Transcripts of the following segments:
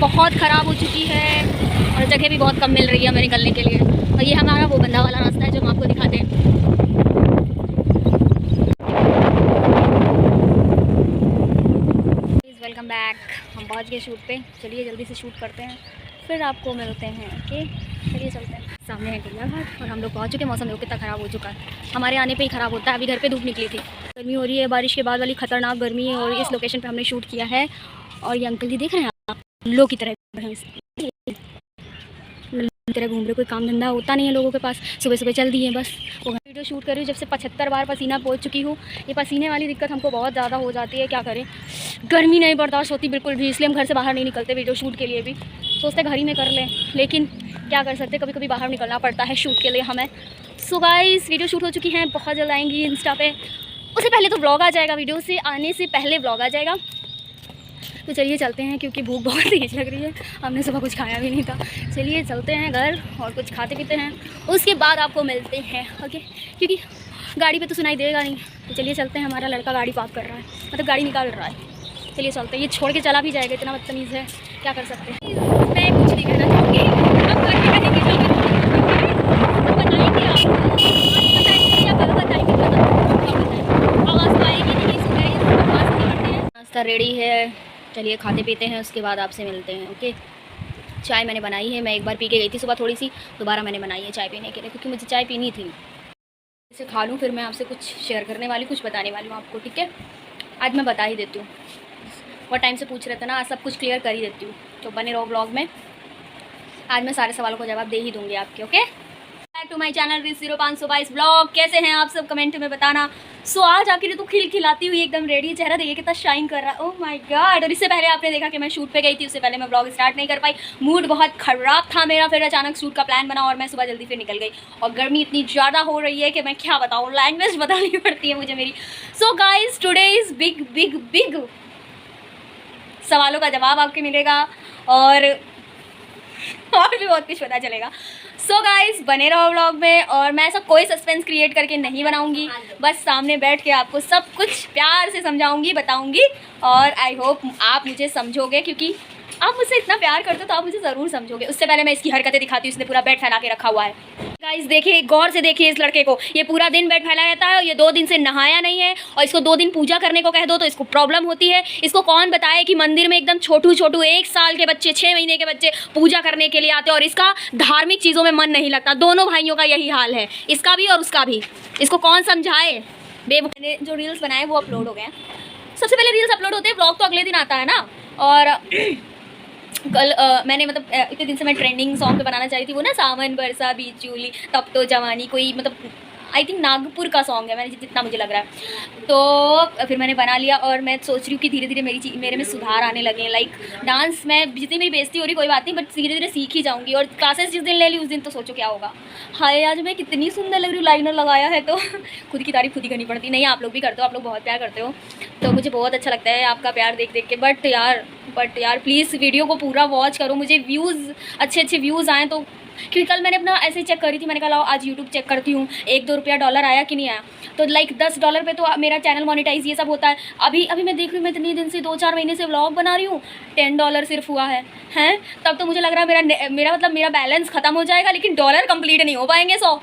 बहुत ख़राब हो चुकी है और जगह भी बहुत कम मिल रही है हमें निकलने के लिए। और ये हमारा वो बंदा वाला रास्ता है जो हम आपको दिखाते हैं। Welcome back. हम पहुँच गए शूट पे। चलिए जल्दी से शूट करते हैं, फिर आपको मिलते हैं। ओके चलिए चलते हैं। सामने है टिल्लाघाट और हम लोग पहुँच चुके। मौसम देखो कितना ख़राब हो चुका है, हमारे आने पे ही ख़राब होता है। अभी घर पे धूप निकली थी, गर्मी हो रही है, बारिश के बाद वाली खतरनाक गर्मी है। और इस लोकेशन पे हमने शूट किया है। और ये अंकल जी देख रहे हैं आप, लोग की तरह घूम रहे, कोई काम धंधा होता नहीं है लोगों के पास, सुबह सुबह चल दिए बस। वो वीडियो शूट कर रही हूँ जब से 75 बार पसीना पहुँच चुकी हूँ। ये पसीने वाली दिक्कत हमको बहुत ज़्यादा हो जाती है, क्या करें, गर्मी नहीं बर्दाश्त होती बिल्कुल भी, इसलिए हम घर से बाहर नहीं निकलते। वीडियो शूट के लिए भी सोचते घर ही में कर लें, लेकिन क्या कर सकते, कभी कभी बाहर निकलना पड़ता है शूट के लिए हमें। सो गाइस वीडियो शूट हो चुकी हैं, बहुत जल्द आएंगी इंस्टा पे। उससे पहले तो ब्लॉग आ जाएगा, वीडियो से आने से पहले ब्लॉग आ जाएगा। तो चलिए चलते हैं, क्योंकि भूख बहुत तेज लग रही है, हमने सुबह कुछ खाया भी नहीं था। चलिए चलते हैं घर और कुछ खाते पीते हैं, उसके बाद आपको मिलते हैं। ओके, क्योंकि गाड़ी पे तो सुनाई देगा नहीं। तो चलिए चलते हैं। हमारा लड़का गाड़ी पार्क कर रहा है, मतलब गाड़ी निकाल रहा है। चलिए चलते हैं। ये छोड़ के चला भी जाएगा, इतना बदतमीज़ है, क्या कर सकते हैं। मैं कुछ नहीं कहना चाहूँगी, अब करके रहेंगे जो भी बताएंगे आपको, बताएंगे आवाज़ तो आएगी नहीं, नाश्ता रेडी है। चलिए खाते पीते हैं, उसके बाद आपसे मिलते हैं। ओके, चाय मैंने बनाई है, मैं एक बार पी के गई थी सुबह थोड़ी सी, दोबारा मैंने बनाई है चाय पीने के लिए, क्योंकि मुझे चाय पीनी थी। इसे खा लूँ, फिर मैं आपसे कुछ शेयर करने वाली, कुछ बताने वाली हूँ आपको। ठीक है, आज मैं बता ही देती हूँ, बहुत टाइम से पूछ रहे थे ना, आज सब कुछ क्लियर कर ही देती हूँ। तो बने रहो ब्लॉग में, आज मैं सारे सवालों का जवाब दे ही दूँगी आपके। Okay, back to my channel रिस 0522 ब्लॉग। कैसे हैं आप सब, कमेंट में बताना। सो आज आखिर तो खिलखिलाती हुई एकदम रेडी, चेहरा देखिए कितना शाइन कर रहा है। Oh my God. और इससे पहले आपने देखा कि मैं शूट पे गई थी, उससे पहले मैं ब्लॉग स्टार्ट नहीं कर पाई, मूड बहुत ख़राब था मेरा। फिर अचानक शूट का प्लान बना और मैं सुबह जल्दी फिर निकल गई। और गर्मी इतनी ज़्यादा हो रही है कि मैं क्या बताऊँ, लैंग्वेज बतानी पड़ती है मुझे मेरी। So guys today is big big big, सवालों का जवाब आपके मिलेगा और भी बहुत कुछ पता चलेगा। सो गाइस बने रहो व्लॉग में। और मैं ऐसा कोई सस्पेंस क्रिएट करके नहीं बनाऊंगी, बस सामने बैठ के आपको सब कुछ प्यार से समझाऊंगी, बताऊंगी। और आई होप आप मुझे समझोगे, क्योंकि आप मुझसे इतना प्यार करते हो तो आप मुझे ज़रूर समझोगे। उससे पहले मैं इसकी हरकतें दिखाती हूँ। इसने पूरा बेड फैला के रखा हुआ है। गाइस देखिए, गौर से देखिए इस लड़के को, ये पूरा दिन बेड फैला रहता है और ये 2 दिन से नहाया नहीं है। और इसको 2 दिन पूजा करने को कह दो तो इसको प्रॉब्लम होती है। इसको कौन बताए कि मंदिर में एकदम छोटू 1 साल के बच्चे, 6 महीने के बच्चे पूजा करने के लिए आते हैं और इसका धार्मिक चीज़ों में मन नहीं लगता। दोनों भाइयों का यही हाल है, इसका भी और उसका भी। इसको कौन समझाए। मैंने जो रील्स बनाए वो अपलोड हो गए हैं। सबसे पहले रील्स अपलोड होते हैं, ब्लॉग तो अगले दिन आता है ना। और कल मैंने मतलब इतने दिन से मैं ट्रेंडिंग सॉन्ग पे बनाना चाहती थी, वो ना सावन बरसा बीच चूली तब तो जवानी, कोई मतलब आई थिंक नागपुर का सॉन्ग है, मैंने जितना मुझे लग रहा है। तो फिर मैंने बना लिया और मैं सोच रही हूँ कि धीरे धीरे मेरे में सुधार आने लगे। लाइक डांस में जितनी मेरी बेइज्जती हो रही कोई बात नहीं, बट धीरे धीरे सीख ही जाऊँगी। और क्लासेस जिस दिन ले ली उस दिन तो सोचो क्या होगा। हाय आज मैं कितनी सुंदर लग रही हूँ, लाइनर लगाया है तो खुद की तारीफ खुद ही करनी पड़ती। नहीं आप लोग भी करते हो, आप लोग बहुत प्यार करते हो, तो मुझे बहुत अच्छा लगता है आपका प्यार देख देख के। बट यार प्लीज़ वीडियो को पूरा वॉच करो, मुझे व्यूज़ अच्छे व्यूज़ आएँ तो। क्योंकि कल मैंने अपना ऐसे ही चेक करी थी, मैंने कहा लाओ आज यूट्यूब चेक करती हूँ, $1-2 आया कि नहीं आया। तो लाइक $10 पे तो मेरा चैनल मोनेटाइज ये सब होता है। अभी मैं देख रही हूँ, मैं इतने दिन से 2-4 महीने से व्लॉग बना रही हूँ, $10 सिर्फ हुआ है। तब तो मुझे लग रहा है मेरा बैलेंस ख़त्म हो जाएगा, लेकिन डॉलर कंप्लीट नहीं हो पाएंगे 100।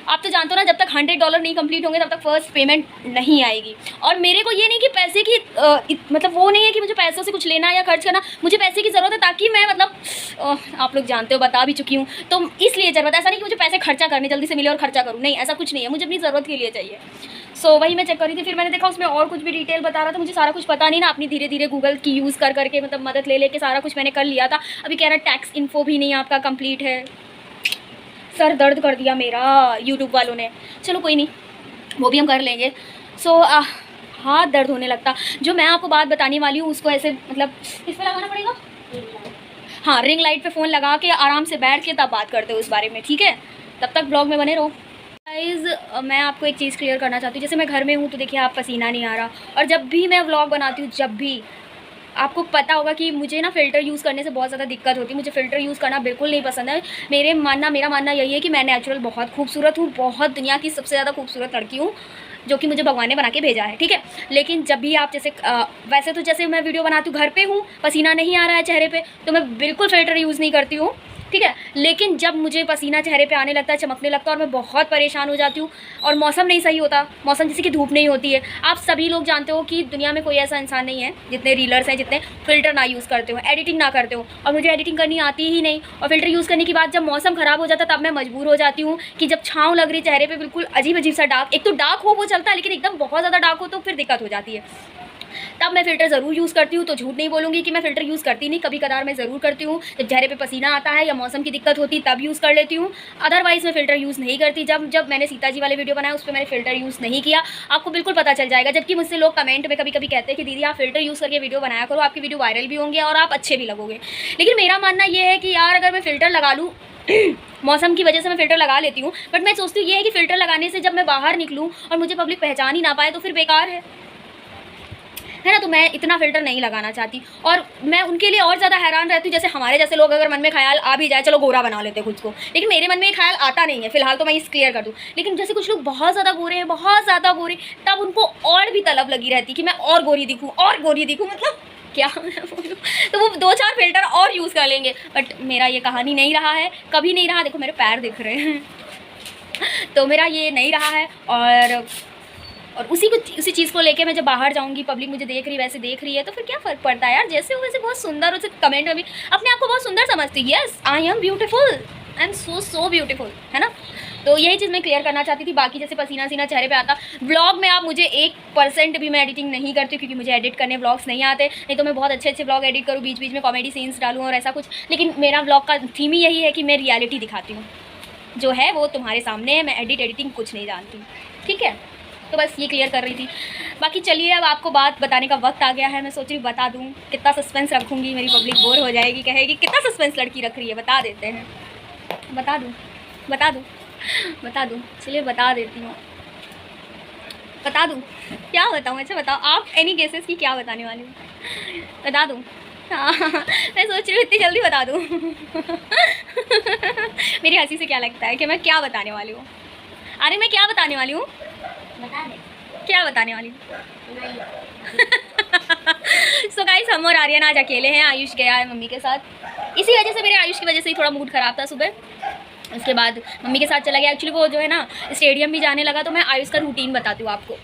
आप तो जानते हो ना, जब तक $100 नहीं कंप्लीट होंगे तब तक फर्स्ट पेमेंट नहीं आएगी। और मेरे को ये नहीं कि पैसे की मतलब वो नहीं है कि मुझे पैसों से कुछ लेना या खर्च करना, मुझे पैसे की ज़रूरत है ताकि मैं मतलब आप लोग जानते हो, बता भी चुकी हूँ, तो इसलिए ज़रूरत है। ऐसा नहीं कि मुझे पैसे खर्चा करने जल्दी से मिले और खर्चा करूँ, नहीं ऐसा कुछ नहीं है, मुझे अपनी ज़रूरत के लिए चाहिए। सो वही मैं चेक कर रही थी, फिर मैंने देखा उसमें और कुछ भी डिटेल बता रहा था। मुझे सारा कुछ पता नहीं ना, अपनी धीरे धीरे गूगल की यूज़ करके मतलब मदद ले लेके सारा कुछ मैंने कर लिया था। अभी कह रहा टैक्स इन्फो भी नहीं आपका कंप्लीट है। सर दर्द कर दिया मेरा यूट्यूब वालों ने। चलो कोई नहीं, वो भी हम कर लेंगे। सो हाथ दर्द होने लगता। जो मैं आपको बात बताने वाली हूँ उसको ऐसे मतलब इस पर लगाना पड़ेगा। हाँ, रिंग लाइट पे फ़ोन लगा के आराम से बैठ के तब बात करते हो उस बारे में, ठीक है। तब तक ब्लॉग में बने रहो। गाइज़ मैं आपको एक चीज़ क्लियर करना चाहती हूँ। जैसे मैं घर में हूँ तो देखिए आप पसीना नहीं आ रहा, और जब भी मैं व्लॉग बनाती हूँ, जब भी आपको पता होगा कि मुझे ना फ़िल्टर यूज़ करने से बहुत ज़्यादा दिक्कत होती है। मुझे फ़िल्टर यूज़ करना बिल्कुल नहीं पसंद है। मेरा मानना यही है कि मैं नेचुरल बहुत खूबसूरत हूँ, बहुत दुनिया की सबसे ज़्यादा खूबसूरत लड़की हूँ। जो कि मुझे भगवान ने बना के भेजा है, ठीक है। लेकिन जब भी आप जैसे वैसे तो जैसे मैं वीडियो बनाती हूँ घर पे हूँ, पसीना नहीं आ रहा है चेहरे पे, तो मैं बिल्कुल फ़िल्टर यूज़ नहीं करती हूँ, ठीक है। लेकिन जब मुझे पसीना चेहरे पे आने लगता है, चमकने लगता है और मैं बहुत परेशान हो जाती हूँ और मौसम नहीं सही होता, मौसम जैसे कि धूप नहीं होती है। आप सभी लोग जानते हो कि दुनिया में कोई ऐसा इंसान नहीं है, जितने रीलर्स हैं, जितने फ़िल्टर ना यूज़ करते हो, एडिटिंग ना करते हो, और मुझे एडिटिंग करनी आती ही नहीं। और फ़िल्टर यूज़ करने के बाद जब मौसम ख़राब हो जाता है तब मैं मजबूर हो जाती हूँ कि जब छाँव लग रही चेहरे पर बिल्कुल अजीब अजीब सा डार्क, एक तो डार्क हो वो चलता है, लेकिन एकदम बहुत ज़्यादा डार्क हो तो फिर दिक्कत हो जाती है। तब मैं फ़िल्टर ज़रूर यूज़ करती हूँ, तो झूठ नहीं बोलूँगी कि मैं फ़िल्टर यूज़ करती नहीं, कभी कदार मैं ज़रूर करती हूँ। जब चेहरे पे पसीना आता है या मौसम की दिक्कत होती तब यूज़ कर लेती हूँ, अदरवाइज़ मैं फ़िल्टर यूज़ नहीं करती। जब मैंने सीता जी वाले वीडियो बनाया उस पर मैंने फ़िल्टर यूज़ नहीं किया, आपको बिल्कुल पता चल जाएगा। जबकि मुझसे लोग कमेंट में कभी कभी कहते हैं कि दीदी आप फ़िल्टर यूज़ करके वीडियो बनाया करो, आपकी वीडियो वायरल भी होंगे और आप अच्छे भी लगोगे। लेकिन मेरा मानना ये है कि यार अगर मैं फ़िल्टर लगा लूँ मौसम की वजह से मैं फ़िल्टर लगा लेती हूँ, बट मैं सोचती हूँ ये है कि फ़िल्टर लगाने से जब मैं बाहर निकलूँ और मुझे पब्लिक पहचान ही ना पाए तो फिर बेकार है ना। तो मैं इतना फ़िल्टर नहीं लगाना चाहती, और मैं उनके लिए और ज़्यादा हैरान रहती हूँ जैसे हमारे जैसे लोग अगर मन में ख्याल आ भी जाए, चलो गोरा बना लेते खुद को, लेकिन मेरे मन में ये ख्याल आता नहीं है फ़िलहाल, तो मैं इस क्लियर कर दूँ। लेकिन जैसे कुछ लोग बहुत ज़्यादा गोरे हैं, बहुत ज़्यादा गोरे, तब उनको और भी तलब लगी रहती कि मैं और गोरी दिखूँ और गोरी दिखूँ, मतलब क्या बोलूँ। तो वो 2-4 फ़िल्टर और यूज़ कर लेंगे, बट मेरा ये कहानी नहीं रहा है, कभी नहीं रहा। देखो मेरे पैर दिख रहे हैं तो मेरा ये नहीं रहा है। और उसी चीज़ को लेके मैं जब बाहर जाऊंगी, पब्लिक मुझे देख रही वैसे देख रही है, तो फिर क्या फ़र्क पड़ता है यार, जैसे हो वैसे बहुत सुंदर। उसे कमेंट में भी अपने आप को बहुत सुंदर समझती है, yes I am beautiful, I am so beautiful, है ना। तो यही चीज़ मैं क्लियर करना चाहती थी। बाकी जैसे पसीना सीना चेहरे पे आता, व्लॉग में आप मुझे 1% भी मैं एडिटिंग नहीं करती, क्योंकि मुझे एडिट करने व्लॉग्स नहीं आते। नहीं तो मैं बहुत अच्छे व्लॉग एडिट करूँ, बीच बीच में कॉमेडी सीन्स डालूँ और ऐसा कुछ, लेकिन मेरा व्लॉग का थीम ही यही है कि मैं रियलिटी दिखाती हूँ, जो है वो तुम्हारे सामने है। मैं एडिटिंग कुछ नहीं जानती, ठीक है। तो बस ये क्लियर कर रही थी। बाकी चलिए अब आपको बात बताने का वक्त आ गया है। मैं सोच रही बता दूँ, कितना सस्पेंस रखूँगी, मेरी पब्लिक बोर हो जाएगी, कहेगी कितना सस्पेंस लड़की रख रही है। बता देते हैं, बता दूँ, चलिए बता देती हूँ, बता दूँ क्या बताऊँ। अच्छा बताओ आप, एनी गेसेस की क्या बताने वाली हूँ, बता दूँ। हाँ मैं सोच रही हूँ इतनी जल्दी बता दूँ मेरी हंसी से क्या लगता है कि मैं क्या बताने वाली हूँ। अरे मैं क्या बताने वाली हूँ, बता दे क्या बताने वाली हूँ। सो गाइस हम और आर्यन आज अकेले हैं, आयुष गया है मम्मी के साथ। इसी वजह से, मेरे आयुष की वजह से ही थोड़ा मूड ख़राब था सुबह, उसके बाद मम्मी के साथ चला गया। एक्चुअली वो जो है ना स्टेडियम भी जाने लगा, तो मैं आयुष का रूटीन बताती हूँ आपको।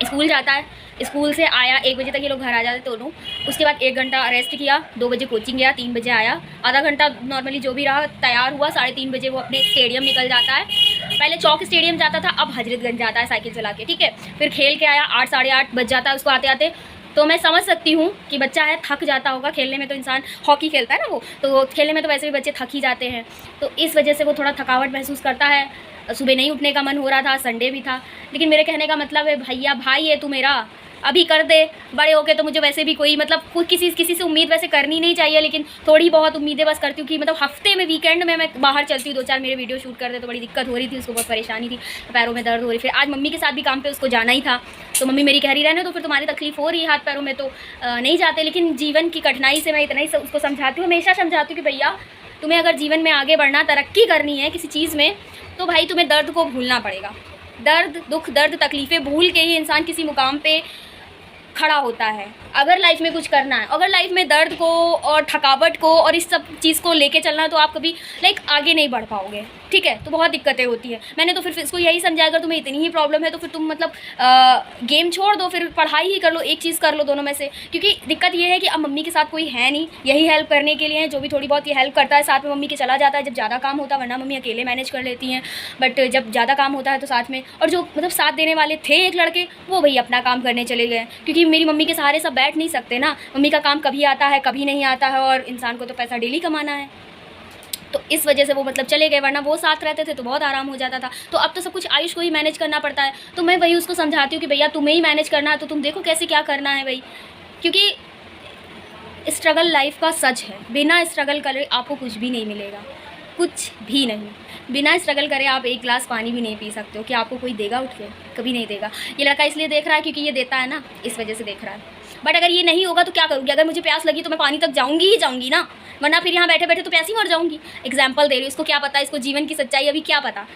स्कूल जाता है, स्कूल से आया 1 बजे तक ये लोग घर आ जाते दोनों, उसके बाद 1 घंटा रेस्ट किया, 2 बजे कोचिंग गया, 3 बजे आया, आधा घंटा नॉर्मली जो भी रहा तैयार हुआ, 3:30 बजे वो अपने स्टेडियम निकल जाता है। पहले चौक स्टेडियम जाता था, अब हजरतगंज जाता है साइकिल चला के, ठीक है। फिर खेल के आया, 8 साढ़े 8 बज जाता है उसको आते आते। तो मैं समझ सकती हूँ कि बच्चा है, थक जाता होगा। खेलने में तो इंसान, हॉकी खेलता है ना वो, तो खेलने में तो वैसे भी बच्चे थक ही जाते हैं, तो इस वजह से वो थोड़ा थकावट महसूस करता है। सुबह नहीं उठने का मन हो रहा था, संडे भी था, लेकिन मेरे कहने का मतलब है भैया भाई है तू मेरा, अभी कर दे, बड़े होके तो मुझे वैसे भी कोई मतलब किसी से उम्मीद वैसे करनी नहीं चाहिए, लेकिन थोड़ी बहुत उम्मीदें बस करती हूँ कि मतलब हफ्ते में वीकेंड में मैं बाहर चलती हूँ, 2-4 मेरे वीडियो शूट कर दे। तो बड़ी दिक्कत हो रही थी, उसको बहुत परेशानी थी, पैरों में दर्द हो रही। फिर आज मम्मी के साथ भी काम पे उसको जाना ही था, तो मम्मी मेरी कह रही रहने तो फिर तुम्हारी तकलीफ़ हो रही है हाथ पैरों में तो नहीं जाते। लेकिन जीवन की कठिनाई से मैं इतना ही उसको समझाती हूँ, हमेशा समझाती हूँ कि भैया तुम्हें अगर जीवन में आगे बढ़ना, तरक्की करनी है किसी चीज़ में, तो भाई तुम्हें दर्द को भूलना पड़ेगा। दर्द, दुख, दर्द, तकलीफ़ें भूल के ही इंसान किसी मुकाम पे खड़ा होता है। अगर लाइफ में कुछ करना है, अगर लाइफ में दर्द को और थकावट को और इस सब चीज़ को लेके चलना है, तो आप कभी आगे नहीं बढ़ पाओगे, ठीक है। तो बहुत दिक्कतें होती है। मैंने तो फिर इसको यही समझाया, अगर तुम्हें इतनी ही प्रॉब्लम है तो फिर तुम मतलब गेम छोड़ दो, फिर पढ़ाई ही कर लो, एक चीज़ कर लो दोनों में से। क्योंकि दिक्कत ये है कि अब मम्मी के साथ कोई है नहीं, यही हेल्प करने के लिए है, जो भी थोड़ी बहुत ये हेल्प करता है साथ में मम्मी के चला जाता है जब ज़्यादा काम होता है, वरना मम्मी अकेले मैनेज कर लेती हैं। बट जब ज़्यादा काम होता है तो साथ में, और जो मतलब साथ देने वाले थे एक लड़के, वो भाई अपना काम करने चले गए, क्योंकि मेरी मम्मी के सहारे सब बैठ नहीं सकते ना। मम्मी का काम कभी आता है कभी नहीं आता है, और इंसान को तो पैसा डेली कमाना है, तो इस वजह से वो मतलब चले गए, वरना वो साथ रहते थे तो बहुत आराम हो जाता था। तो अब तो सब कुछ आयुष को ही मैनेज करना पड़ता है। तो मैं वही उसको समझाती हूँ कि भैया तुम्हें ही मैनेज करना है, तो तुम देखो कैसे क्या करना है भाई, क्योंकि स्ट्रगल लाइफ का सच है। बिना स्ट्रगल करे आपको कुछ भी नहीं मिलेगा, कुछ भी नहीं। बिना स्ट्रगल करे आप 1 गिलास पानी भी नहीं पी सकते हो, कि आपको कोई देगा उठ के, कभी नहीं देगा। ये लड़का इसलिए देख रहा है क्योंकि ये देता है ना, इस वजह से देख रहा है। बट अगर ये नहीं होगा तो क्या करूँगी? अगर मुझे प्यास लगी तो मैं पानी तक जाऊँगी ही जाऊँगी ना, वरना फिर यहाँ बैठे बैठे तो प्यासी मर जाऊँगी। एग्जाम्पल दे रही हूँ, इसको क्या पता, इसको जीवन की सच्चाई अभी क्या पता,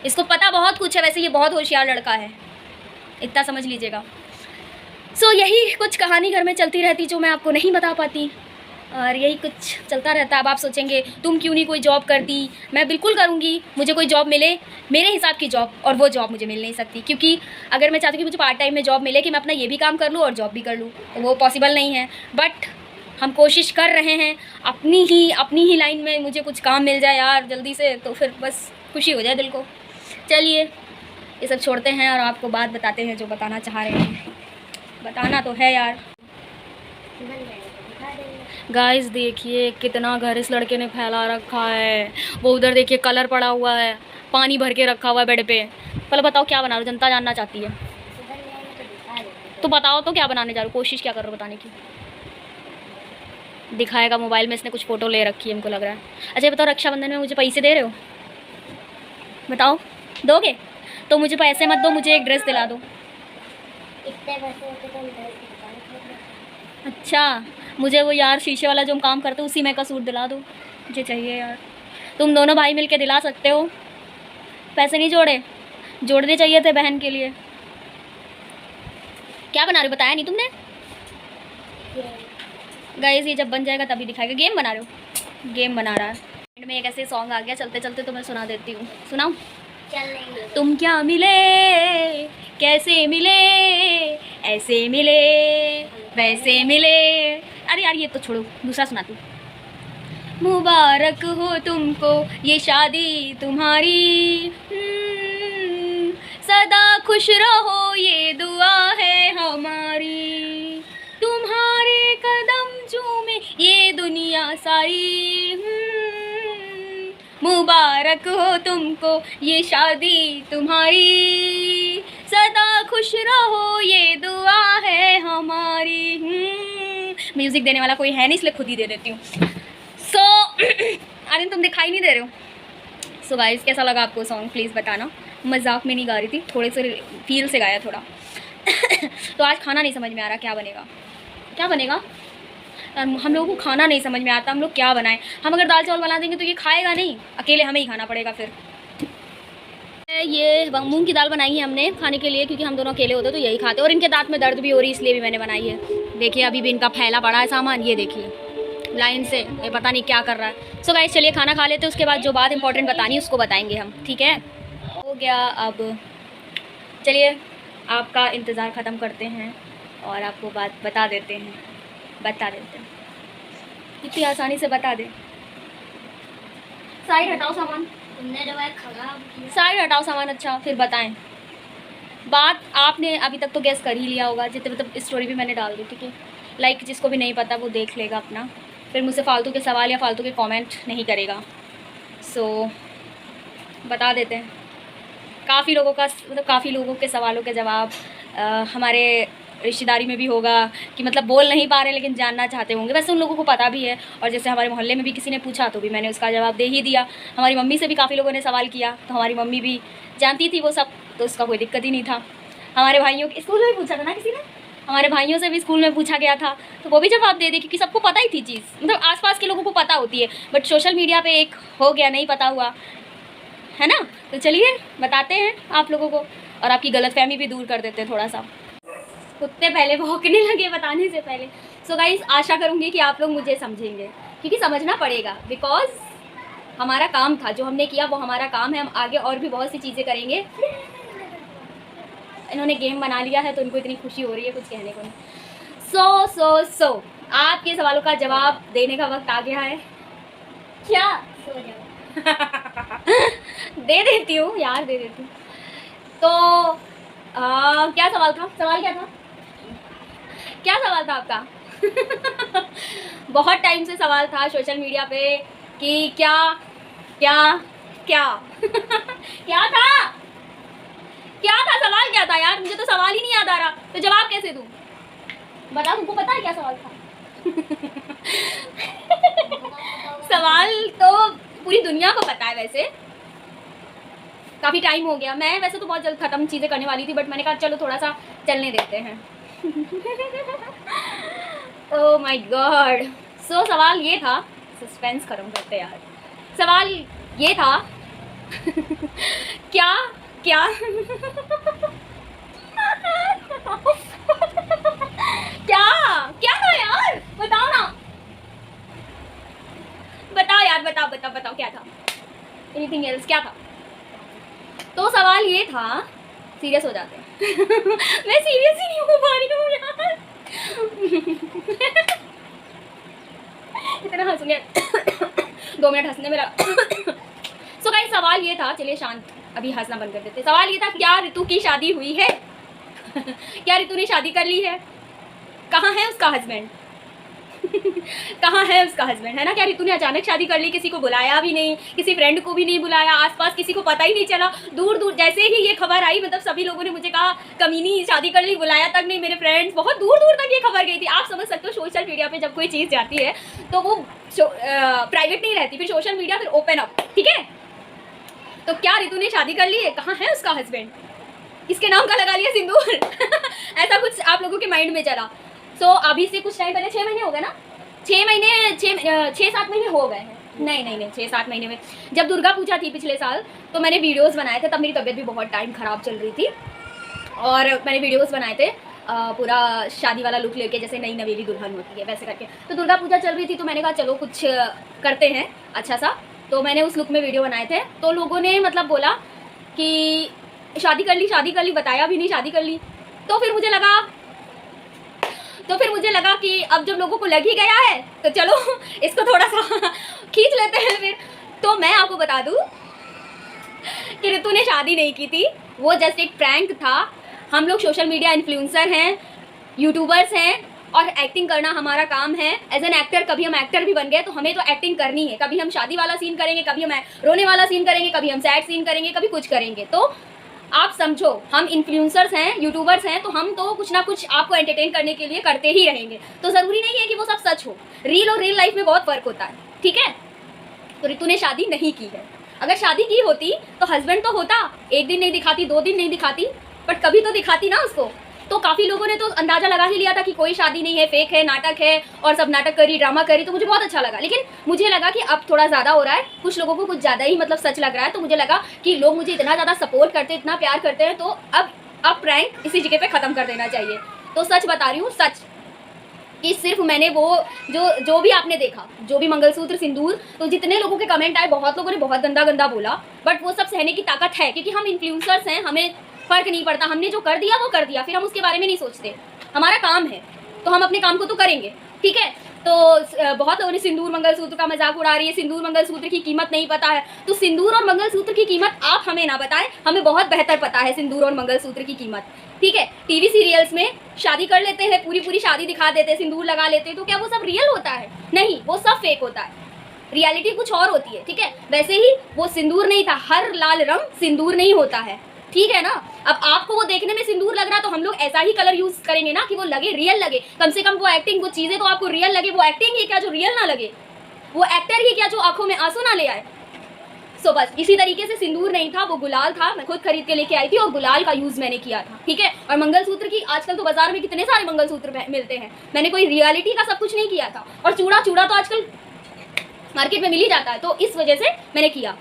इसको पता बहुत कुछ है। वैसे ये बहुत होशियार लड़का है, इतना समझ लीजिएगा। सो यही कुछ कहानी घर में चलती रहती जो मैं आपको नहीं बता पाती, और यही कुछ चलता रहता। अब आप सोचेंगे तुम क्यों नहीं कोई जॉब करती। मैं बिल्कुल करूँगी, मुझे कोई जॉब मिले मेरे हिसाब की जॉब, और वो जॉब मुझे मिल नहीं सकती, क्योंकि अगर मैं चाहती हूँ कि मुझे पार्ट टाइम में जॉब मिले कि मैं अपना ये भी काम कर लूँ और जॉब भी कर लूँ, तो वो पॉसिबल नहीं है। बट हम कोशिश कर रहे हैं अपनी ही लाइन में मुझे कुछ काम मिल जाए यार जल्दी से, तो फिर बस खुशी हो जाए दिल को। चलिए ये सब छोड़ते हैं और आपको बात बताते हैं जो बताना चाह रहे हैं। बताना तो है यार। गाइस देखिए कितना घर इस लड़के ने फैला रखा है। वो उधर देखिए कलर पड़ा हुआ है, पानी भर के रखा हुआ है बेड पे। पहले बताओ क्या बना रहे हो, जनता जानना चाहती है। तो बताओ तो क्या बनाने जा रहे हो, कोशिश क्या कर रहे हो बताने की। दिखाएगा मोबाइल में इसने कुछ फ़ोटो ले रखी है हमको लग रहा है। अच्छा बताओ, रक्षाबंधन में मुझे पैसे दे रहे हो, बताओ दोगे? तो मुझे पैसे मत दो, मुझे एक ड्रेस दिला दो। अच्छा मुझे वो यार शीशे वाला जो हम काम करते हैं उसी में का सूट दिला दो, मुझे चाहिए यार। तुम दोनों भाई मिल के दिला सकते हो। पैसे नहीं जोड़ने चाहिए थे बहन के लिए। क्या बना रहे हो बताया नहीं तुमने। गाइस ये जब बन जाएगा तभी दिखाएगा। गेम बना रहे हो, गेम बना रहा है। एंड में एक ऐसे सॉन्ग आ गया चलते चलते, तो मैं सुना देती हूँ, सुनाऊँ। तुम क्या मिले कैसे मिले, ऐसे मिले वैसे मिले। अरे यार ये तो छोड़ो, दूसरा सुनाती हूँ। मुबारक हो तुमको ये शादी तुम्हारी, सदा खुश रहो ये दुआ है हमारी, तुम्हारे कदम चूमे ये दुनिया सारी। मुबारक हो तुमको ये शादी तुम्हारी, सदा खुश रहो ये दुआ है हमारी। म्यूज़िक देने वाला कोई है नहीं इसलिए खुद ही दे देती हूँ। सो अरे तुम दिखाई नहीं दे रहे हो। सो गाइस कैसा लगा आपको सॉन्ग प्लीज़ बताना। मजाक में नहीं गा रही थी, थोड़े से फील से गाया थोड़ा। तो आज खाना नहीं समझ में आ रहा क्या बनेगा, क्या बनेगा। हम लोगों को खाना नहीं समझ में आता, हम लोग क्या बनाएं। हम अगर दाल चावल बना देंगे तो ये खाएगा नहीं, अकेले हमें ही खाना पड़ेगा फिर। ये मूंग की दाल बनाई है हमने खाने के लिए, क्योंकि हम दोनों अकेले होते तो यही खाते। और इनके दांत में दर्द भी हो रही है इसलिए भी मैंने बनाई है। देखिए अभी भी इनका फैला पड़ा है सामान, ये देखिए लाइन से, ये पता नहीं क्या कर रहा है। सो गाइस चलिए खाना खा लेते हैं, उसके बाद जो बात इंपॉर्टेंट बतानी है उसको बताएंगे हम, ठीक है। हो गया अब चलिए आपका इंतज़ार ख़त्म करते हैं और आपको बात बता देते हैं। कितनी आसानी से बता दे। साइड हटाओ सामान, साइड हटाओ सामान। अच्छा फिर बताएं बात। आपने अभी तक तो गैस कर ही लिया होगा, जितने मतलब स्टोरी भी मैंने डाल दी, ठीक है। लाइक जिसको भी नहीं पता वो देख लेगा अपना, फिर मुझसे फालतू के सवाल या फालतू के कमेंट नहीं करेगा। सो बता देते हैं। काफ़ी लोगों के सवालों के जवाब हमारे रिश्तेदारी में भी होगा कि मतलब बोल नहीं पा रहे लेकिन जानना चाहते होंगे, वैसे उन लोगों को पता भी है। और जैसे हमारे मोहल्ले में भी किसी ने पूछा तो भी मैंने उसका जवाब दे ही दिया। हमारी मम्मी से भी काफ़ी लोगों ने सवाल किया तो हमारी मम्मी भी जानती थी वो सब, तो उसका कोई दिक्कत ही नहीं था। हमारे भाइयों के स्कूल में भी पूछा था ना किसी ने, हमारे भाइयों से भी स्कूल में पूछा गया था तो वो भी जवाब दे दे, क्योंकि सबको पता ही थी चीज़, मतलब आसपास के लोगों को पता होती है। बट सोशल मीडिया पे एक हो गया नहीं पता हुआ, है ना। तो चलिए बताते हैं आप लोगों को और आपकी गलतफहमी भी दूर कर देते हैं थोड़ा सा। कुत्ते पहले भौंकने लगे बताने से पहले। सो गाइस आशा करूँगी कि आप लोग मुझे समझेंगे, क्योंकि समझना पड़ेगा, बिकॉज हमारा काम था जो हमने किया वो हमारा काम है। हम आगे और भी बहुत सी चीज़ें करेंगे। इन्होंने गेम बना लिया है तो इनको इतनी खुशी हो रही है, कुछ कहने को नहीं। सो आपके सवालों का जवाब देने का वक्त आ गया है। क्या सो जाओ। दे देती हूँ यार, दे देती हूँ। तो क्या सवाल था, सवाल क्या था, क्या सवाल था आपका। बहुत टाइम से सवाल था सोशल मीडिया पे कि क्या क्या क्या क्या था सवाल, क्या था यार, मुझे तो सवाल ही नहीं याद आ रहा, तो जवाब कैसे दूँ। बता, तुमको पता है क्या सवाल था। सवाल तो पूरी दुनिया को पता है, वैसे काफ़ी टाइम हो गया। मैं वैसे तो बहुत जल्द ख़त्म चीज़ें करने वाली थी, बट मैंने कहा चलो थोड़ा सा चलने देते हैं। Oh my God. सो सवाल ये था, सस्पेंस खत्म करते यार। सवाल ये था क्या क्या एनीथिंग एल्स, क्या था? तो सवाल ये था, सीरियस हो जाते हैं मैं सीरियस ही नहीं हो पा रही हूँ यार इतना हंसूंगे 2 मिनट हंसने में लगा। सो गाइस सवाल ये था, चलिए शांत, अभी हंसना बंद कर देते। सवाल ये था, क्या ऋतु की शादी हुई है? क्या ऋतु ने शादी कर ली है? कहाँ है उसका हस्बैंड? कहाँ है उसका हस्बैंड, है ना? क्या ऋतु ने अचानक शादी कर ली, किसी को बुलाया भी नहीं, किसी फ्रेंड को भी नहीं बुलाया, आसपास किसी को पता ही नहीं चला? दूर दूर जैसे ही ये खबर आई, मतलब सभी लोगों ने मुझे कहा कमीनी शादी कर ली, बुलाया तक नहीं। मेरे फ्रेंड्स, बहुत दूर दूर तक ये खबर गई थी। आप समझ सकते हो सोशल मीडिया पे जब कोई चीज़ जाती है तो वो प्राइवेट नहीं रहती, फिर सोशल मीडिया फिर ओपन अप, ठीक है? तो क्या ऋतु ने शादी कर ली है? कहाँ है उसका हस्बैंड? इसके नाम का लगा लिया सिंदूर ऐसा कुछ आप लोगों के माइंड में चला। सो अभी से कुछ टाइम पहले, 6 महीने हो गए ना, 6-7 महीने हो गए हैं, नहीं 6-7 महीने में, जब दुर्गा पूजा थी पिछले साल, तो मैंने वीडियोस बनाए थे। तब मेरी तबीयत भी बहुत टाइम ख़राब चल रही थी और मैंने वीडियोस बनाए थे पूरा शादी वाला लुक लेके, जैसे नई नवेली दुल्हन होती है वैसे करके। तो दुर्गा पूजा चल रही थी, तो मैंने कहा चलो कुछ करते हैं अच्छा सा। तो मैंने उस लुक में वीडियो बनाए थे। तो लोगों ने मतलब बोला कि शादी कर ली, बताया भी नहीं शादी कर ली। तो फिर मुझे लगा कि अब जब लोगों को लग ही गया है तो चलो इसको थोड़ा सा खींच लेते हैं फिर। तो मैं आपको बता दूं कि ऋतु ने शादी नहीं की थी, वो जस्ट एक प्रैंक था। हम लोग सोशल मीडिया इन्फ्लुएंसर हैं, यूट्यूबर्स हैं और एक्टिंग करना हमारा काम है। एज एन एक्टर, कभी हम एक्टर भी बन गए तो हमें तो एक्टिंग करनी है। कभी हम शादी वाला सीन करेंगे, कभी हम रोने वाला सीन करेंगे, कभी हम सैड सीन करेंगे, कभी कुछ करेंगे। तो आप समझो, हम इन्फ्लुएंसर्स हैं, यूट्यूबर्स हैं, तो हम तो कुछ ना कुछ आपको एंटरटेन करने के लिए करते ही रहेंगे। तो ज़रूरी नहीं है कि वो सब सच हो। रील और रियल लाइफ में बहुत फ़र्क होता है, ठीक है? तो ऋतु ने शादी नहीं की है। अगर शादी की होती तो हस्बैंड तो होता, 1 दिन नहीं दिखाती, 2 दिन नहीं दिखाती, बट कभी तो दिखाती ना उसको। तो काफ़ी लोगों ने तो अंदाज़ा लगा ही लिया था कि कोई शादी नहीं है, फेक है, नाटक है, और सब नाटक करी, ड्रामा करी। तो मुझे बहुत अच्छा लगा, लेकिन मुझे लगा कि अब थोड़ा ज़्यादा हो रहा है, कुछ लोगों को कुछ ज़्यादा ही मतलब सच लग रहा है। तो मुझे लगा कि लोग मुझे इतना ज़्यादा सपोर्ट करते हैं, इतना प्यार करते हैं, तो अब प्रैंक इसी जगह पे ख़त्म कर देना चाहिए। तो सच बता रही हूँ, सच, कि सिर्फ मैंने वो जो भी आपने देखा, जो भी मंगलसूत्र, सिंदूर, तो जितने लोगों के कमेंट आए, बहुत लोगों ने बहुत गंदा बोला, बट वो सब सहने की ताकत है, क्योंकि हम इन्फ्लुएंसर्स हैं, हमें फ़र्क नहीं पड़ता। हमने जो कर दिया वो कर दिया, फिर हम उसके बारे में नहीं सोचते। हमारा काम है तो हम अपने काम को तो करेंगे, ठीक है? तो बहुत लोगों ने सिंदूर मंगलसूत्र का मजाक उड़ा रही है, सिंदूर मंगलसूत्र की कीमत नहीं पता है। तो सिंदूर और मंगलसूत्र की कीमत आप हमें ना बताएं, हमें बहुत बेहतर पता है सिंदूर और मंगलसूत्र की कीमत, ठीक है? टीवी सीरियल्स में शादी कर लेते हैं, पूरी शादी दिखा देते हैं, सिंदूर लगा लेते हैं, तो क्या वो सब रियल होता है? नहीं, वो सब फेक होता है। रियलिटी कुछ और होती है, ठीक है? वैसे ही वो सिंदूर नहीं था, हर लाल रंग सिंदूर नहीं होता है, ठीक है ना? अब आपको वो देखने में सिंदूर लग रहा, तो हम लोग ऐसा ही कलर यूज करेंगे ना कि वो लगे, रियल लगे। कम से कम वो एक्टिंग, वो चीजें तो आपको रियल लगे। वो एक्टिंग ही क्या जो रियल ना लगे, वो एक्टर ही क्या जो आंखों में आंसू ना ले आए। सो बस इसी तरीके से सिंदूर नहीं था, वो गुलाल था। मैं खुद खरीद के लेके आई थी और गुलाल का यूज मैंने किया था, ठीक है? और मंगलसूत्र की आजकल तो बाजार में कितने सारे मंगलसूत्र मिलते हैं, मैंने कोई रियलिटी का सब कुछ नहीं किया था। और चूड़ा तो आजकल मार्केट में मिल ही जाता है, तो इस वजह से मैंने किया।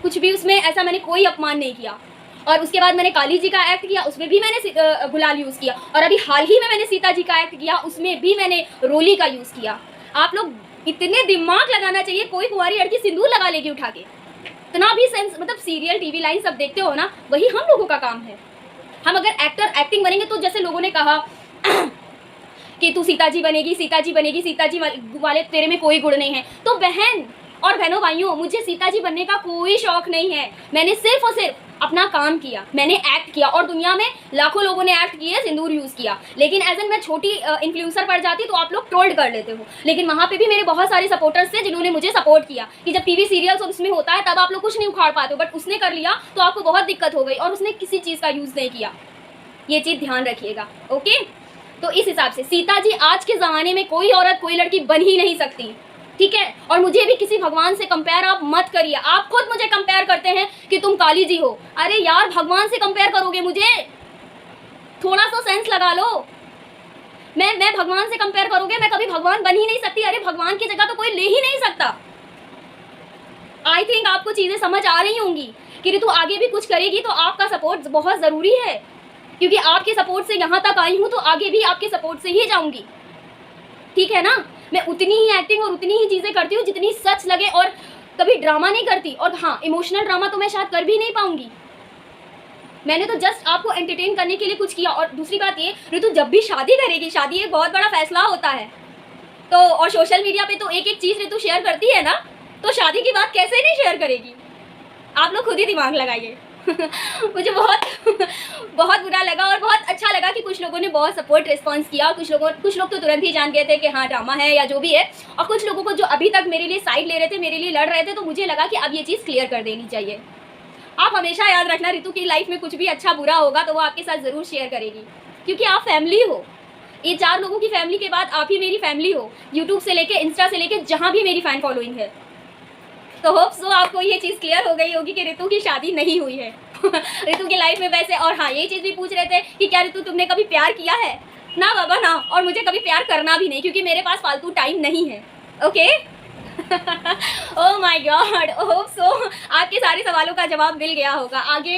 कुछ भी उसमें ऐसा मैंने कोई अपमान नहीं किया। और उसके बाद मैंने काली जी का एक्ट किया, उसमें भी मैंने गुलाल यूज़ किया। और अभी हाल ही में मैंने सीता जी का एक्ट किया, उसमें भी मैंने रोली का यूज़ किया। आप लोग इतने दिमाग लगाना चाहिए, कोई कुंवारी लड़की सिंदूर लगा लेगी उठा के? इतना भी सेंस, मतलब सीरियल, टीवी लाइन सब देखते हो ना, वही हम लोगों का काम है। हम अगर एक्टिंग बनेंगे, तो जैसे लोगों ने कहा कि तू सीता जी बनेगी, सीता जी वाले तेरे में कोई गुण नहीं है, तो बहन और बहनों भाइयों, मुझे सीता जी बनने का कोई शौक नहीं है। मैंने सिर्फ और सिर्फ अपना काम किया, मैंने एक्ट किया, और दुनिया में लाखों लोगों ने एक्ट किए, सिंदूर यूज़ किया। लेकिन एज एन मैं छोटी इन्फ्लुएंसर पड़ जाती तो आप लोग ट्रोल्ड कर लेते हो। लेकिन वहाँ पे भी मेरे बहुत सारे सपोर्टर्स थे जिन्होंने मुझे सपोर्ट किया कि जब टीवी सीरियल्स और उसमें होता है तब आप लोग कुछ नहीं उखाड़ पाते हो, बट उसने कर लिया तो आपको बहुत दिक्कत हो गई, और उसने किसी चीज़ का यूज़ नहीं किया। ये चीज़ ध्यान रखिएगा, ओके? तो इस हिसाब से सीता जी आज के ज़माने में कोई औरत, कोई लड़की बन ही नहीं सकती, ठीक है? और मुझे भी किसी भगवान से कंपेयर आप मत करिए। आप खुद मुझे कंपेयर करते हैं कि तुम काली जी हो। अरे यार, भगवान से कंपेयर करोगे मुझे? थोड़ा सा सेंस लगा लो। मैं भगवान से कंपेयर करोगे, मैं कभी भगवान बन ही नहीं सकती। अरे भगवान की जगह तो कोई ले ही नहीं सकता। आई थिंक आपको चीज़ें समझ आ रही होंगी कि ऋतु आगे भी कुछ करेगी तो आपका सपोर्ट बहुत ज़रूरी है, क्योंकि आपके सपोर्ट से यहाँ तक आई हूँ, तो आगे भी आपके सपोर्ट से ही जाऊँगी, ठीक है ना? मैं उतनी ही एक्टिंग और उतनी ही चीज़ें करती हूँ जितनी सच लगे। और कभी ड्रामा नहीं करती, और हाँ इमोशनल ड्रामा तो मैं शायद कर भी नहीं पाऊंगी। मैंने तो जस्ट आपको एंटरटेन करने के लिए कुछ किया। और दूसरी बात ये, ऋतु जब भी शादी करेगी, शादी एक बहुत बड़ा फैसला होता है, तो और सोशल मीडिया पे तो एक एक चीज़ ऋतु शेयर करती है ना, तो शादी की बात कैसे नहीं शेयर करेगी? आप लोग खुद ही दिमाग लगाइए। मुझे बहुत बहुत बुरा लगा और बहुत अच्छा लगा कि कुछ लोगों ने बहुत सपोर्ट रिस्पॉन्स किया। कुछ लोग तो तुरंत ही जान गए थे कि हाँ ड्रामा है या जो भी है, और कुछ लोगों को जो अभी तक मेरे लिए साइड ले रहे थे, मेरे लिए लड़ रहे थे, तो मुझे लगा कि अब ये चीज़ क्लियर कर देनी चाहिए। आप हमेशा याद रखना, ऋतु की लाइफ में कुछ भी अच्छा बुरा होगा तो वो आपके साथ ज़रूर शेयर करेगी, क्योंकि आप फैमिली हो। ये 4 लोगों की फैमिली के बाद आप ही मेरी फैमिली हो, यूट्यूब से लेके इंस्टा से लेके जहाँ भी मेरी फ़ैन फॉलोइंग है। तो होप सो आपको ये चीज़ क्लियर हो गई होगी कि ऋतु की शादी नहीं हुई है। ऋतु की लाइफ में वैसे, और हाँ ये चीज़ भी पूछ रहे थे कि क्या ऋतु तुमने कभी प्यार किया है? ना बाबा ना, और मुझे कभी प्यार करना भी नहीं, क्योंकि मेरे पास फालतू टाइम नहीं है। Okay. Oh my God, hope so आपके सारे सवालों का जवाब मिल गया होगा। आगे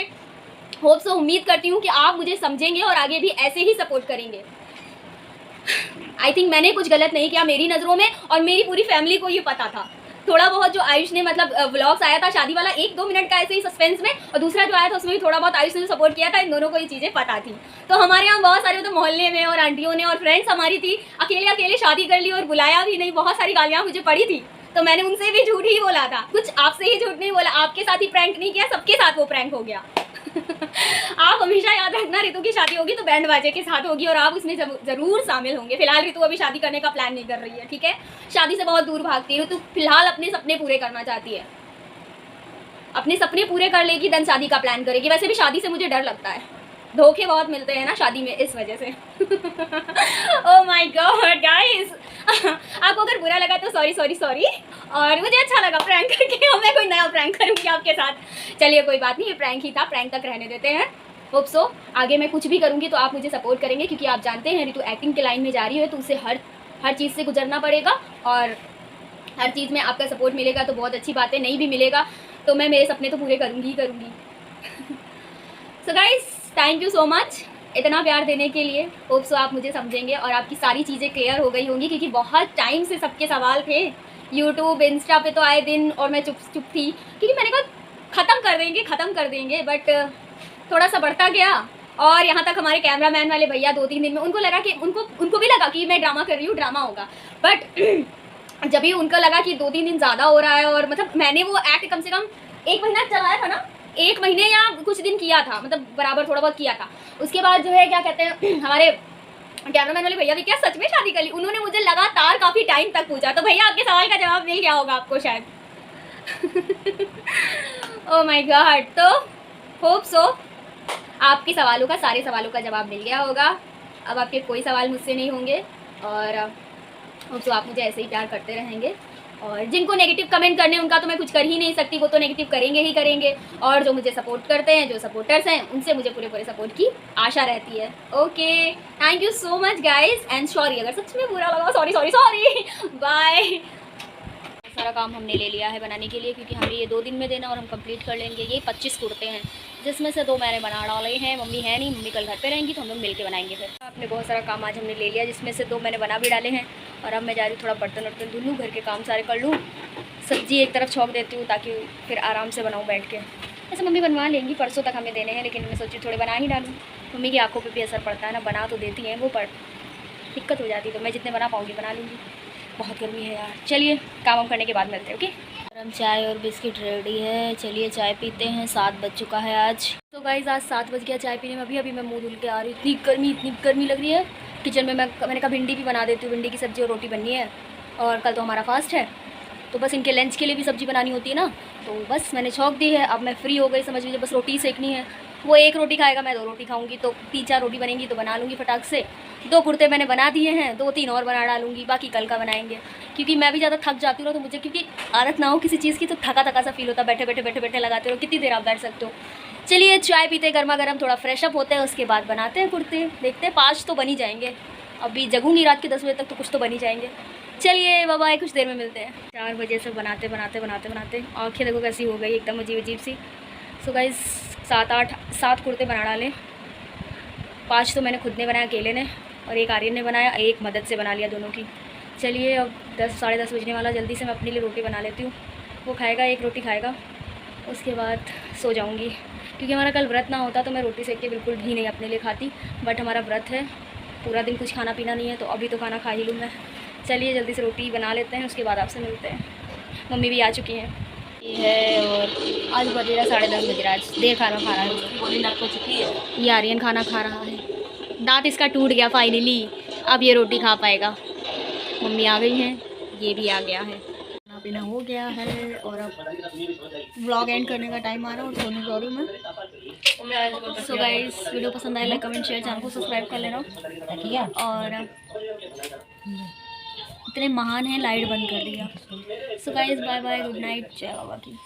होप सो उम्मीद करती हूँ कि आप मुझे समझेंगे और आगे भी ऐसे ही सपोर्ट करेंगे। आई थिंक मैंने कुछ गलत नहीं किया मेरी नज़रों में, और मेरी पूरी फैमिली को ये पता था। थोड़ा बहुत जो आयुष ने मतलब व्लॉग्स आया था शादी वाला 1-2 मिनट का ऐसे ही सस्पेंस में, और दूसरा जो आया था उसमें भी थोड़ा बहुत आयुष ने सपोर्ट किया था। इन दोनों को ये चीज़ें पता थी। तो हमारे यहाँ बहुत सारे तो मोहल्ले में और आंटियों ने और फ्रेंड्स हमारी थी, अकेले शादी कर ली और बुलाया भी नहीं। बहुत सारी गालियाँ मुझे पड़ी थी, तो मैंने उनसे भी झूठ ही बोला था, कुछ आपसे ही झूठ नहीं बोला। आपके साथ ही प्रैंक नहीं किया, सबके साथ वो प्रैंक हो गया। आप हमेशा याद रखना, ऋतु की शादी होगी तो बैंड बाजे के साथ होगी और आप उसमें जरूर शामिल होंगे। फिलहाल ऋतु अभी शादी करने का प्लान नहीं कर रही है, ठीक है? शादी से बहुत दूर भागती है ऋतु, फिलहाल अपने सपने पूरे करना चाहती है। अपने सपने पूरे कर लेगी देन शादी का प्लान करेगी। वैसे भी शादी से मुझे डर लगता है, धोखे बहुत मिलते हैं ना शादी में, इस वजह से। ओह माय गॉड गाइस, आपको अगर बुरा लगा तो सॉरी सॉरी सॉरी, और मुझे अच्छा लगा प्रैंक करके, और मैं कोई नया प्रैंक करूँगी आपके साथ। चलिए कोई बात नहीं, ये प्रैंक ही था, प्रैंक तक रहने देते हैं। होप सो आगे मैं कुछ भी करूँगी तो आप मुझे सपोर्ट करेंगे, क्योंकि आप जानते हैं ऋतु एक्टिंग के लाइन में जा रही है, तो उसे हर चीज़ से गुजरना पड़ेगा, और हर चीज़ में आपका सपोर्ट मिलेगा तो बहुत अच्छी बात है, नहीं भी मिलेगा तो मैं मेरे सपने तो पूरे करूँगी ही करूँगी। So guys thank you so much इतना प्यार देने के लिए। होप सो आप मुझे समझेंगे और आपकी सारी चीज़ें क्लियर हो गई होंगी, क्योंकि बहुत टाइम से सबके सवाल थे यूट्यूब इंस्टा पे तो आए दिन, और मैं चुप थी, क्योंकि मैंने कहा ख़त्म कर देंगे, बट थोड़ा सा बढ़ता गया। और यहाँ तक हमारे कैमरामैन वाले भैया 2-3 दिन में उनको लगा कि उनको भी लगा कि मैं ड्रामा कर रही हूँ, ड्रामा होगा, बट जब भी उनको लगा कि 2-3 दिन ज़्यादा हो रहा है, और मतलब मैंने वो एक्ट कम से कम 1 महीना चलाया था ना, 1 महीने या कुछ दिन किया था, मतलब बराबर थोड़ा बहुत किया था। उसके बाद जो है क्या कहते हैं, हमारे कैमरामैन वाले भैया भी क्या सच में शादी कर ली, उन्होंने मुझे लगातार काफ़ी टाइम तक पूछा। तो भैया आपके सवाल का जवाब मिल गया होगा आपको शायद। ओह माय गॉड, तो होप सो आपके सवालों का, सारे सवालों का जवाब मिल गया होगा। अब आपके कोई सवाल मुझसे नहीं होंगे, और होप सो आप मुझे ऐसे ही प्यार करते रहेंगे। और जिनको नेगेटिव कमेंट करने उनका तो मैं कुछ कर ही नहीं सकती, वो तो नेगेटिव करेंगे ही करेंगे, और जो मुझे सपोर्ट करते हैं, जो सपोर्टर्स हैं, उनसे मुझे पूरे सपोर्ट की आशा रहती है। Okay thank you so much guys, and sorry अगर सच में बुरा लगा, सॉरी सॉरी सॉरी, बाय। सारा काम हमने ले लिया है बनाने के लिए, क्योंकि हमें ये 2 दिन में देना और हम कंप्लीट कर लेंगे। ये 25 कुर्ते हैं, जिसमें से 2 मैंने बना डाले हैं। मम्मी है नहीं, मम्मी कल घर पे रहेंगी तो हम लोग मिल के बनाएंगे। फिर आपने बहुत सारा काम आज हमने ले लिया, जिसमें से 2 मैंने बना भी डाले हैं, और अब मैं जा रही हूँ थोड़ा बर्तन वर्तन धुल लूँ, घर के काम सारे कर लूँ, सब्जी एक तरफ छौंक देती हूँ ताकि फिर आराम से बनाऊँ बैठ के। ऐसे मम्मी बनवा लेंगी, परसों तक हमें देने हैं, लेकिन मैं सोची थोड़े बना ही डालूँ। मम्मी की आंखों पे भी असर पड़ता है ना, बना तो देती हैं वो, पर दिक्कत हो जाती है, तो मैं जितने बना पाऊँगी बना लूँगी। बहुत गर्मी है यार। चलिए काम करने के बाद मिलते हैं। ओके, गरम चाय और बिस्किट रेडी है, चलिए चाय पीते हैं। 7 बज चुका है आज। तो गाइस आज 7 बज गया चाय पीने में। अभी मैं मुँह धुल के आ रही हूँ, इतनी गर्मी लग रही है। किचन में मैंने कहा भिंडी भी बना देती हूँ, भिंडी की सब्ज़ी और रोटी बननी है, और कल तो हमारा फास्ट है, तो बस इनके लंच के लिए भी सब्ज़ी बनानी होती है ना, तो बस मैंने छौंक दी है। अब मैं फ्री हो गई, समझ लीजिए, बस रोटी सेकनी है। वो 1 रोटी खाएगा, मैं 2 रोटी खाऊंगी, तो 3-4 रोटी बनेंगी तो बना लूँगी फटाक से। 2 कुर्ते मैंने बना दिए हैं, 2-3 और बना डालूँगी, बाकी कल का बनाएंगे। क्योंकि मैं भी ज़्यादा थक जाती हूँ ना, तो मुझे क्योंकि आदत ना हो किसी चीज़ की, तो थका सा फील होता है। बैठे लगाते रहो, कितनी देर आप बैठ सकते हो। चलिए चाय पीते गर्मा गर्म, थोड़ा फ्रेश अप होते हैं, उसके बाद बनाते हैं कुर्ते। देखते हैं 5 तो बन ही जाएंगे, अभी जगूंगी रात के 10 बजे तक, तो कुछ तो बन ही जाएंगे। चलिए बाय बाय, कुछ देर में मिलते हैं। 4 बजे से बनाते आँखें देखो कैसी हो गई, एकदम अजीब सी। सो गाइस 7 कुर्ते बना डाले। 5 तो मैंने खुद ने बनाया अकेले ने, और 1 आर्यन ने बनाया, 1 मदद से बना लिया दोनों की। चलिए अब 10 साढ़े 10 बजने वाला, जल्दी से मैं अपने लिए रोटी बना लेती हूँ, वो खाएगा, एक रोटी खाएगा, उसके बाद सो जाऊँगी। क्योंकि हमारा कल व्रत ना होता तो मैं रोटी सेक के बिल्कुल भी नहीं अपने लिए खाती, बट हमारा व्रत है, पूरा दिन कुछ खाना पीना नहीं है, तो अभी तो खाना खा ही लूँ मैं। चलिए जल्दी से रोटी बना लेते हैं, उसके बाद आपसे मिलते हैं। मम्मी भी आ चुकी हैं ये है, और आज बज रहा 10:30 बज रहा है, देर खाना खा रहा है। बोली लग तो चुकी है। ये आर्यन खाना खा रहा है, दांत इसका टूट गया फाइनली, अब ये रोटी खा पाएगा। मम्मी आ गई हैं, ये भी आ गया है, खाना पीना हो गया है, और अब व्लॉग एंड करने का टाइम आ रहा है और सोने जा रही हूँ मैं। सो गाइस, वीडियो पसंद आए लाइक कमेंट शेयर, चैनल को सब्सक्राइब कर लेना। और इतने महान हैं, लाइट बंद कर दिया। So guys bye bye, good night, जय बाबा की।